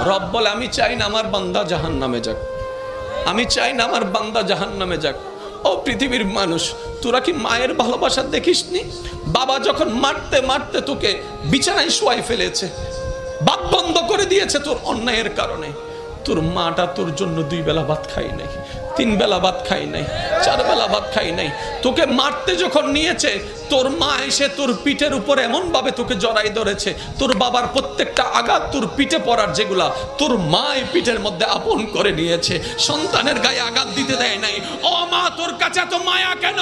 রব বলে আমি চাই না আমার বান্দা জাহান্নামে যাক, আমি চাই না আমার বান্দা জাহান্নামে যাক। ও পৃথিবীর মানুষ, তোরা কি মায়ের ভালোবাসা দেখিসনি? বাবা যখন মারতে মারতে তোকে বিছানায় শোয়াই ফেলেছে, ভাত বন্ধ করে দিয়েছে তোর অন্যায়ের কারণে, তোর মাটা তোর জন্য 2 বেলা ভাত খাই নাই, 3 বেলা ভাত খাই নাই, 4 বেলা ভাত খাই নাই। তোকে মারতে যখন নিয়েছে, তোর মা এসে তোর পিঠের উপর এমন ভাবে তোকে জড়াই ধরেছে, তোর বাবার প্রত্যেকটা আঘাত তোর পিঠে পড়ার যেগুলা তোর মা এই পিঠের মধ্যে আপন করে নিয়েছে, সন্তানের গায়ে আঘাত দিতে দেয় নাই। ও মা, তোর কাছে এত মায়া কেন?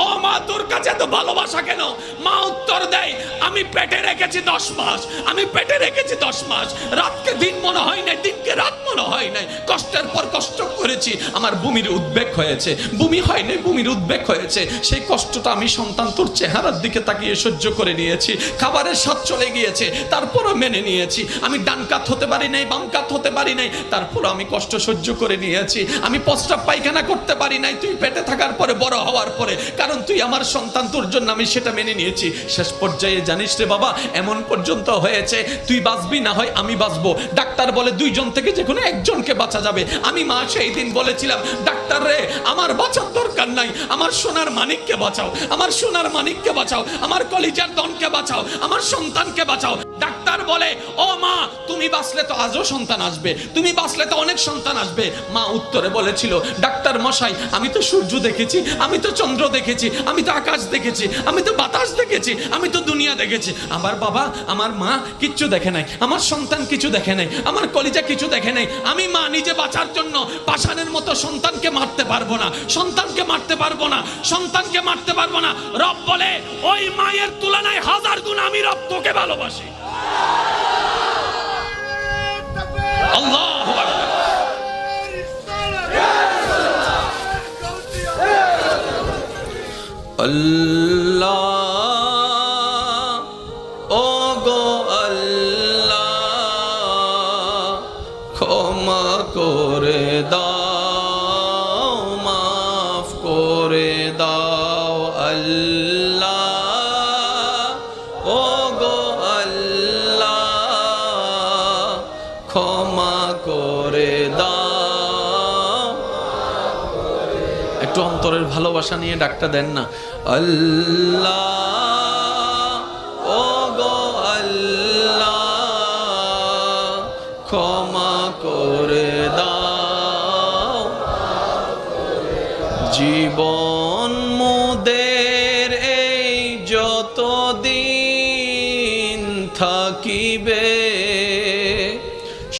ও মা, তোর কাছে এত ভালোবাসা কেন? মা উত্তর দেয়, আমি পেটে রেখেছি 10 মাস, আমি পেটে রেখেছি 10 মাস, রাতকে দিন মনে হয় নাই, দিনকে রাত মনে হয় নাই, কষ্টের পর কষ্ট করেছি, আমার বমির উদ্বেগ হয়েছে, বমি হয় নাই, বমির উদ্বেগ হয়েছে, সেই কষ্টটা আমি সন্তান তোর চেহারার দিকে তাকিয়ে সহ্য করে নিয়েছি, খাবারের স্বাদ চলে গিয়েছে তারপরও মেনে নিয়েছি, আমি ডান কাত হতে পারি নাই, বাম কাত হতে পারি নাই, তারপরও আমি কষ্ট সহ্য করে নিয়েছি, আমি প্রস্রাব পায়খানা করতে পারি নাই তুই পেটে থাকার পরে, বড় হওয়ার পরে, কারণ তুই আমার সন্তান, তোর জন্য আমি সেটা মেনে নিয়েছি। শেষ পর্যায়ে জানিস রে বাবা, এমন পর্যন্ত হয়েছে তুই বাঁচবি না হয় আমি বাঁচবো, ডাক্তার বলে 2 জন থেকে যে কোনো একজনকে বাঁচা যাবে। আমি মা সেই দিন বলেছিলাম, ডাক্তার রে আমার বাঁচার দরকার নাই, আমার সোনার মানিককে বাঁচাও, আমার সোনার মানিককে বাঁচাও, আমার কলিজার দনকে বাঁচাও, আমার সন্তানকে বাঁচাও। ডাক্তার বলে, ও মা তুমি বাঁচলে তো আজও সন্তান আসবে, তুমি বাঁচলে তো অনেক সন্তান আসবে। মা উত্তরে বলেছিল, ডাক্তার মশাই আমি তো সূর্য দেখেছি, আমি তো চন্দ্র দেখেছি, আমি তো আকাশ দেখেছি, আমি তো বাতাস দেখেছি, আমি তো দুনিয়া দেখেছি, আমার বাবা আমার মা কিচ্ছু দেখে নাই, আমার সন্তান কিছু দেখে নাই, আমার কলিজা কিছু দেখে নাই। আমি মা নিজে বাঁচার জন্য পাষাণের মতো সন্তানকে মারতে পারবো না, সন্তানকে মারতে পারবো না, সন্তানকে মারতে পারবো না। রব বলে, ওই মায়ের তুলনায় 1000 গুণ আমি রব তোকে ভালোবাসি। আল্লাহু আকবার। আল্লাহ ও গো আল্লাহ, ক্ষমা করে দাও, মাফ করে দাও। আল্লাহ ও গো আল্লাহ, ক্ষমা করে দাও। একটু অন্তরের ভালোবাসা নিয়ে ডাকটা দেন না, আল্লাহ ও গো আল্লাহ, ক্ষমা করে দাও। জীবন